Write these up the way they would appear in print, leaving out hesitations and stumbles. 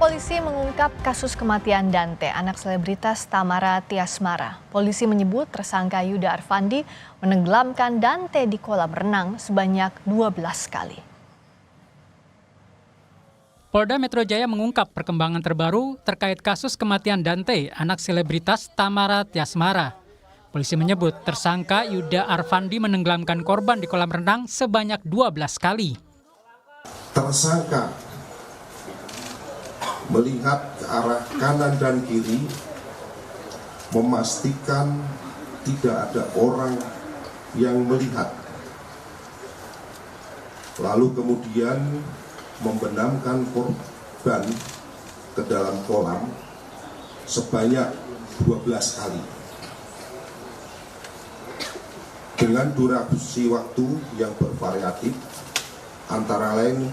Polisi mengungkap kasus kematian Dante, anak selebritas Tamara Tiasmara. Polisi menyebut tersangka Yuda Arfandi menenggelamkan Dante di kolam renang sebanyak 12 kali. Polda Metro Jaya mengungkap perkembangan terbaru terkait kasus kematian Dante, anak selebritas Tamara Tiasmara. Polisi menyebut tersangka Yuda Arfandi menenggelamkan korban di kolam renang sebanyak 12 kali. Tersangka melihat ke arah kanan dan kiri, memastikan tidak ada orang yang melihat. Lalu kemudian membenamkan korban ke dalam kolam sebanyak 12 kali. Dengan durasi waktu yang bervariatif, antara lain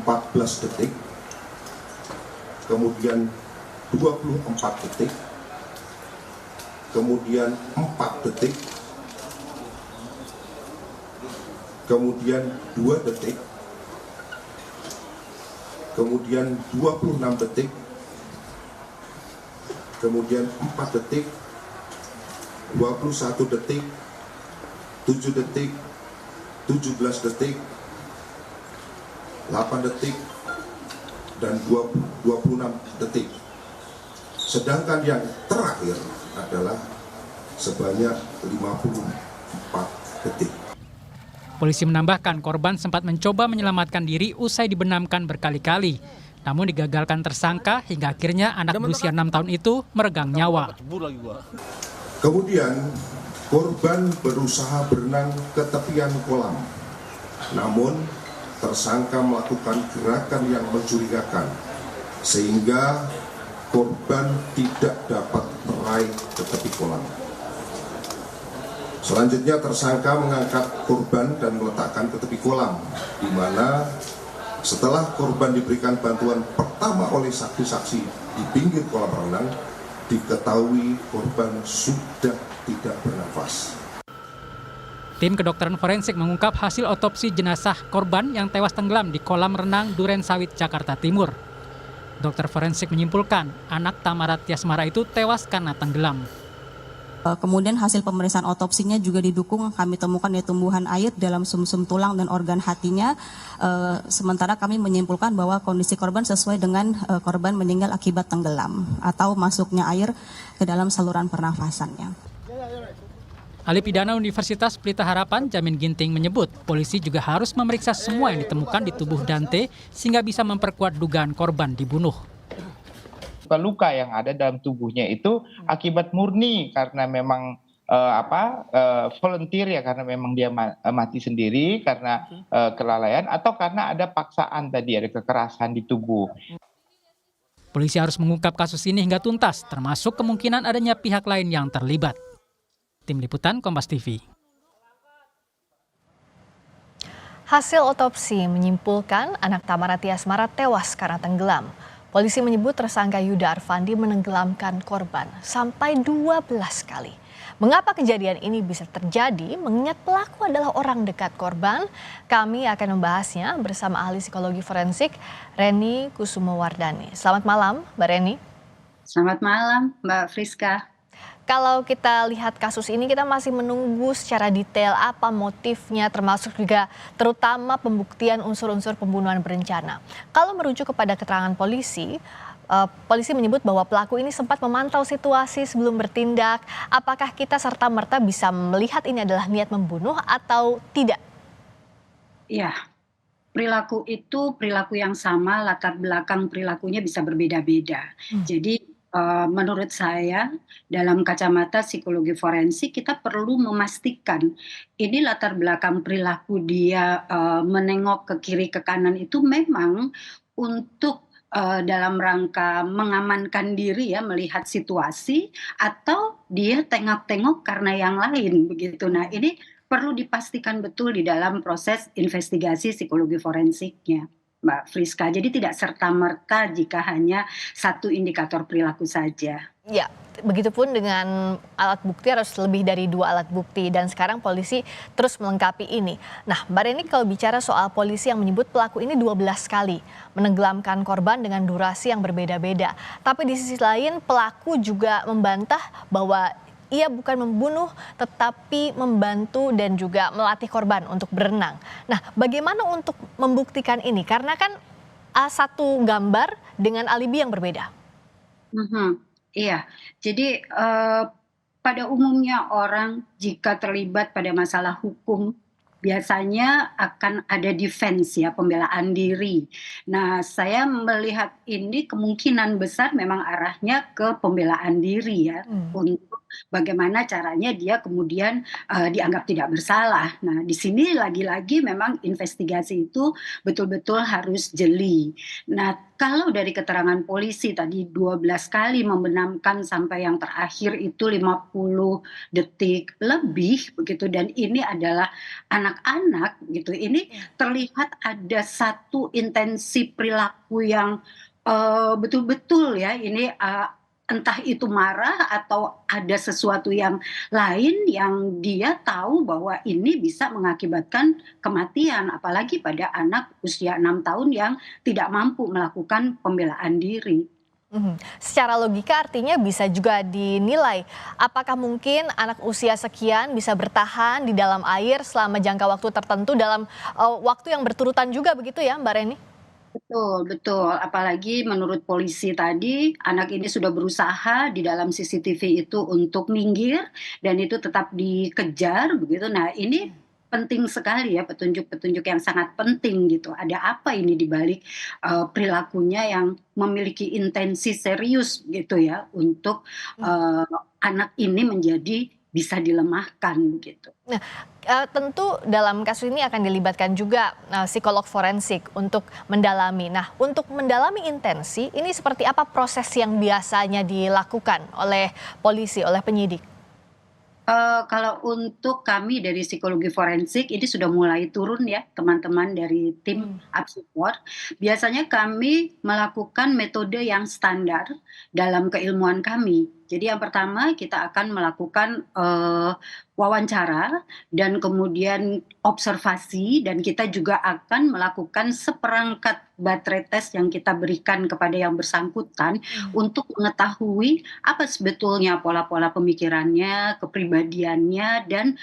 14 detik, kemudian 24 detik, kemudian 4 detik, kemudian 2 detik, kemudian 26 detik, kemudian 4 detik, 21 detik, 7 detik, 17 detik, 8 detik, dan 26 detik. Sedangkan yang terakhir adalah sebanyak 54 detik. Polisi menambahkan korban sempat mencoba menyelamatkan diri usai dibenamkan berkali-kali. Namun digagalkan tersangka hingga akhirnya anak berusia 6 tahun itu meregang nyawa. Kemudian korban berusaha berenang ke tepian kolam. Namun tersangka melakukan gerakan yang mencurigakan sehingga korban tidak dapat meraih ke tepi kolam. Selanjutnya tersangka mengangkat korban dan meletakkan ke tepi kolam, di mana setelah korban diberikan bantuan pertama oleh saksi-saksi di pinggir kolam renang, diketahui korban sudah tidak bernafas. Tim kedokteran forensik mengungkap hasil otopsi jenazah korban yang tewas tenggelam di kolam renang Duren Sawit, Jakarta Timur. Dokter forensik menyimpulkan anak Tamara Tiasmara itu tewas karena tenggelam. Kemudian hasil pemeriksaan otopsinya juga didukung kami temukan tumbuhan air dalam sumsum tulang dan organ hatinya. Sementara kami menyimpulkan bahwa kondisi korban sesuai dengan korban meninggal akibat tenggelam atau masuknya air ke dalam saluran pernafasannya. Ahli pidana Universitas Pelita Harapan, Jamin Ginting menyebut polisi juga harus memeriksa semua yang ditemukan di tubuh Dante sehingga bisa memperkuat dugaan korban dibunuh. Luka yang ada dalam tubuhnya itu akibat murni karena memang volunteer ya, karena memang dia mati sendiri karena kelalaian, atau karena ada paksaan tadi, ada kekerasan di tubuh. Polisi harus mengungkap kasus ini hingga tuntas, termasuk kemungkinan adanya pihak lain yang terlibat. Tim Liputan Kompas TV. Hasil otopsi menyimpulkan anak Tamara Tiasmara tewas karena tenggelam. Polisi menyebut tersangka Yuda Arfandi menenggelamkan korban sampai 12 kali. Mengapa kejadian ini bisa terjadi? Mengingat pelaku adalah orang dekat korban, kami akan membahasnya bersama ahli psikologi forensik Reni Kusumowardani. Selamat malam, Mbak Reni. Selamat malam, Mbak Friska. Kalau kita lihat kasus ini, kita masih menunggu secara detail apa motifnya, termasuk juga terutama pembuktian unsur-unsur pembunuhan berencana. Kalau merujuk kepada keterangan polisi, polisi menyebut bahwa pelaku ini sempat memantau situasi sebelum bertindak. Apakah kita serta-merta bisa melihat ini adalah niat membunuh atau tidak? Ya, perilaku itu perilaku yang sama, latar belakang perilakunya bisa berbeda-beda. Jadi menurut saya dalam kacamata psikologi forensik kita perlu memastikan ini latar belakang perilaku dia menengok ke kiri ke kanan itu memang untuk dalam rangka mengamankan diri ya, melihat situasi, atau dia tengok-tengok karena yang lain begitu. Nah, ini perlu dipastikan betul di dalam proses investigasi psikologi forensiknya, Mbak Friska. Jadi tidak serta-merta jika hanya satu indikator perilaku saja. Ya, begitupun dengan alat bukti harus lebih dari 2 alat bukti dan sekarang polisi terus melengkapi ini. Nah, Mbak Reni kalau bicara soal polisi yang menyebut pelaku ini 12 kali menenggelamkan korban dengan durasi yang berbeda-beda. Tapi di sisi lain pelaku juga membantah bahwa ia bukan membunuh tetapi membantu dan juga melatih korban untuk berenang. Nah, bagaimana untuk membuktikan ini? Karena kan satu gambar dengan alibi yang berbeda. Mhm, iya. Jadi, pada umumnya orang jika terlibat pada masalah hukum, biasanya akan ada defense ya, pembelaan diri. Nah, saya melihat ini kemungkinan besar memang arahnya ke pembelaan diri ya, Hmm. untuk bagaimana caranya dia kemudian, dianggap tidak bersalah. Nah, di sini lagi-lagi memang investigasi itu betul-betul harus jeli. Nah, kalau dari keterangan polisi tadi 12 kali membenamkan sampai yang terakhir itu 50 detik lebih begitu dan ini adalah anak-anak gitu, ini terlihat ada satu intensi perilaku yang, betul-betul ya ini, entah itu marah atau ada sesuatu yang lain yang dia tahu bahwa ini bisa mengakibatkan kematian, apalagi pada anak usia 6 tahun yang tidak mampu melakukan pembelaan diri. Mhm. Secara logika artinya bisa juga dinilai, apakah mungkin anak usia sekian bisa bertahan di dalam air selama jangka waktu tertentu dalam, waktu yang berturutan juga begitu ya Mbak Reni? Betul betul, apalagi menurut polisi tadi, anak ini sudah berusaha di dalam CCTV itu untuk minggir dan itu tetap dikejar begitu. Nah, ini penting sekali ya, petunjuk-petunjuk yang sangat penting gitu. Ada apa ini di balik, perilakunya yang memiliki intensi serius gitu ya, untuk, eee, anak ini menjadi bisa dilemahkan gitu. Nah, tentu dalam kasus ini akan dilibatkan juga, psikolog forensik untuk mendalami. Nah, untuk mendalami intensi, ini seperti apa proses yang biasanya dilakukan oleh polisi, oleh penyidik? Kalau untuk kami dari psikologi forensik ini sudah mulai turun ya teman-teman dari tim Mmm. Support. Biasanya kami melakukan metode yang standar dalam keilmuan kami. Jadi yang pertama kita akan melakukan, wawancara dan kemudian observasi dan kita juga akan melakukan seperangkat baterai tes yang kita berikan kepada yang bersangkutan Mmm. untuk mengetahui apa sebetulnya pola-pola pemikirannya, kepribadiannya, dan,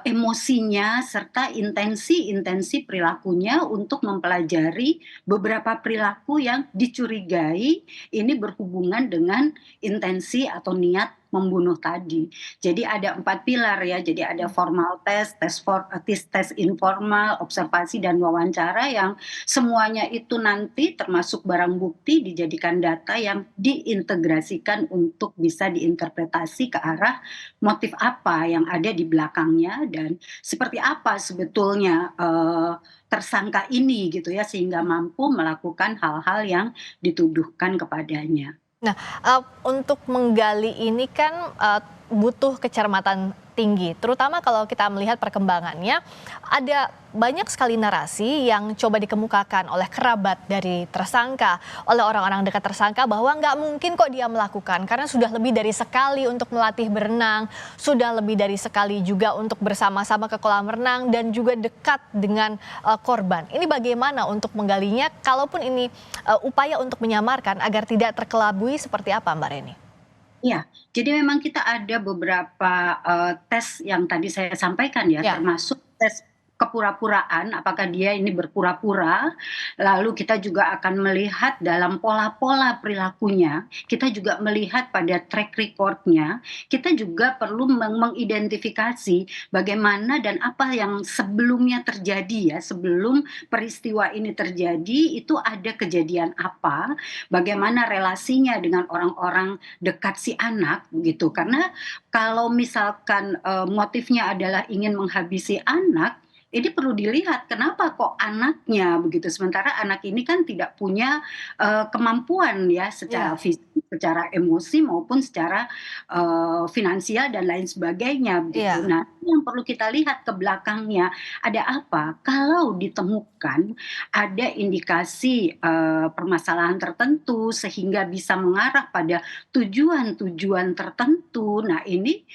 emosinya serta intensi-intensi perilakunya untuk mempelajari beberapa perilaku yang dicurigai ini berhubungan dengan intensi atau niat membunuh tadi. Jadi ada 4 pilar ya, jadi ada formal test, tes informal, observasi, dan wawancara yang semuanya itu nanti termasuk barang bukti dijadikan data yang diintegrasikan untuk bisa diinterpretasi ke arah motif apa yang ada di belakangnya dan seperti apa sebetulnya, tersangka ini gitu ya, sehingga mampu melakukan hal-hal yang dituduhkan kepadanya. Nah, untuk menggali ini kan, butuh kecermatan tinggi, terutama kalau kita melihat perkembangannya, ada banyak sekali narasi yang coba dikemukakan oleh kerabat dari tersangka, oleh orang-orang dekat tersangka bahwa nggak mungkin kok dia melakukan, karena sudah lebih dari sekali untuk melatih berenang, sudah lebih dari sekali juga untuk bersama-sama ke kolam renang dan juga dekat dengan, korban. Ini bagaimana untuk menggalinya, kalaupun ini, upaya untuk menyamarkan agar tidak terkelabui seperti apa Mbak Reni? Iya, jadi memang kita ada beberapa, tes yang tadi saya sampaikan ya, Ya. termasuk tes kepura-puraan, apakah dia ini berpura-pura, lalu kita juga akan melihat dalam pola-pola perilakunya, kita juga melihat pada track record-nya, kita juga perlu mengidentifikasi bagaimana dan apa yang sebelumnya terjadi ya, sebelum peristiwa ini terjadi, itu ada kejadian apa, bagaimana relasinya dengan orang-orang dekat si anak, begitu. Karena kalau misalkan, motifnya adalah ingin menghabisi anak, ini perlu dilihat kenapa kok anaknya begitu, sementara anak ini kan tidak punya kemampuan ya secara Iya. fisik, secara emosi maupun secara finansial dan lain sebagainya begitu. Iya. Nah, yang perlu kita lihat ke belakangnya ada apa? Kalau ditemukan ada indikasi permasalahan tertentu sehingga bisa mengarah pada tujuan-tujuan tertentu. Nah, ini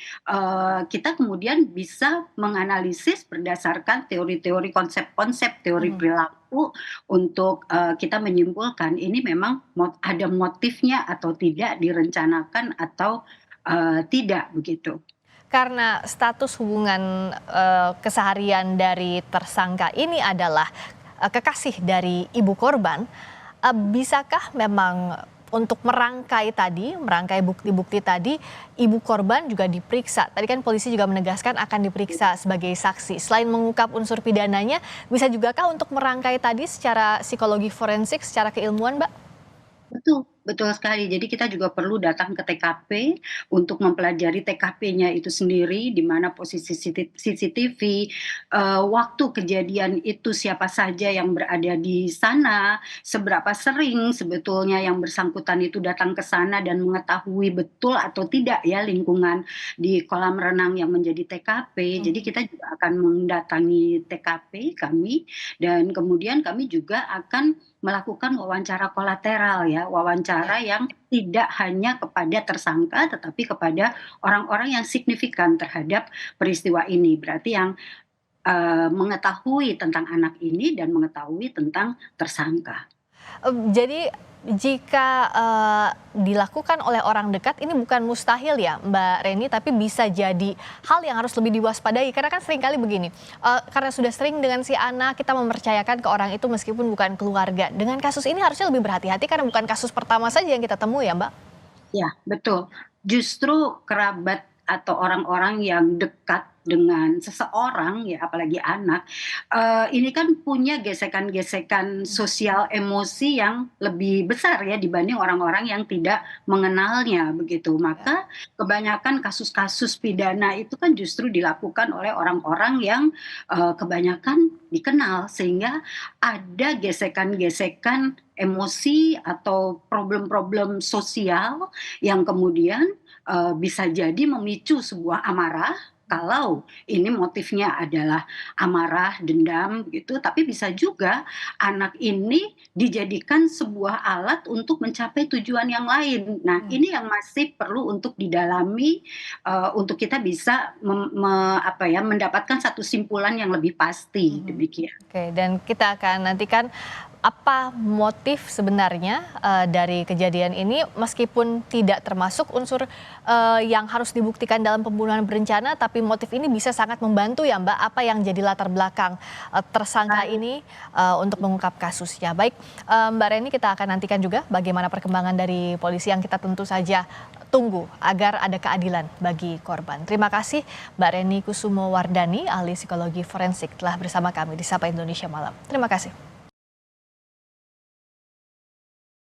kita kemudian bisa menganalisis berdasarkan teori-teori, konsep-konsep, teori Mhm. perilaku untuk kita menyimpulkan ini memang ada motifnya atau tidak, direncanakan atau tidak begitu. Karena status hubungan, keseharian dari tersangka ini adalah, kekasih dari ibu korban, bisakah memang untuk merangkai bukti-bukti tadi, ibu korban juga diperiksa? Tadi kan polisi juga menegaskan akan diperiksa sebagai saksi. Selain mengungkap unsur pidananya, bisa jugakah untuk merangkai tadi secara psikologi forensik, secara keilmuan, Mbak? Betul, betul sekali. Jadi kita juga perlu datang ke TKP untuk mempelajari TKP-nya itu sendiri, di mana posisi CCTV, waktu kejadian itu siapa saja yang berada di sana, seberapa sering sebetulnya yang bersangkutan itu datang ke sana dan mengetahui betul atau tidak ya lingkungan di kolam renang yang menjadi TKP. Jadi kita juga akan mendatangi TKP kami dan kemudian kami juga akan melakukan wawancara kolateral ya, wawancara yang tidak hanya kepada tersangka tetapi kepada orang-orang yang signifikan terhadap peristiwa ini. Berarti yang mengetahui tentang anak ini dan mengetahui tentang tersangka. Jadi jika, dilakukan oleh orang dekat ini bukan mustahil ya Mbak Reni, tapi bisa jadi hal yang harus lebih diwaspadai. Karena kan seringkali begini, karena sudah sering dengan si anak, kita mempercayakan ke orang itu meskipun bukan keluarga. Dengan kasus ini harusnya lebih berhati-hati karena bukan kasus pertama saja yang kita temui ya Mbak? Ya, betul. Justru kerabat atau orang-orang yang dekat dengan seseorang ya, apalagi anak, ini kan punya gesekan-gesekan sosial emosi yang lebih besar ya dibanding orang-orang yang tidak mengenalnya begitu. Maka kebanyakan kasus-kasus pidana itu kan justru dilakukan oleh orang-orang yang kebanyakan dikenal sehingga ada gesekan-gesekan emosi atau problem-problem sosial yang kemudian bisa jadi memicu sebuah amarah kalau ini motifnya adalah amarah, dendam gitu, tapi bisa juga anak ini dijadikan sebuah alat untuk mencapai tujuan yang lain. Nah, ini yang masih perlu untuk didalami untuk kita bisa mendapatkan satu simpulan yang lebih pasti, demikian. Oke, dan kita akan nantikan apa motif sebenarnya dari kejadian ini meskipun tidak termasuk unsur yang harus dibuktikan dalam pembunuhan berencana, tapi motif ini bisa sangat membantu ya Mbak, apa yang jadi latar belakang tersangka ini untuk mengungkap kasusnya. Baik, Mbak Reni, kita akan nantikan juga bagaimana perkembangan dari polisi yang kita tentu saja tunggu agar ada keadilan bagi korban. Terima kasih Mbak Reni Kusumo Wardani, ahli psikologi forensik telah bersama kami di Sapa Indonesia Malam. Terima kasih.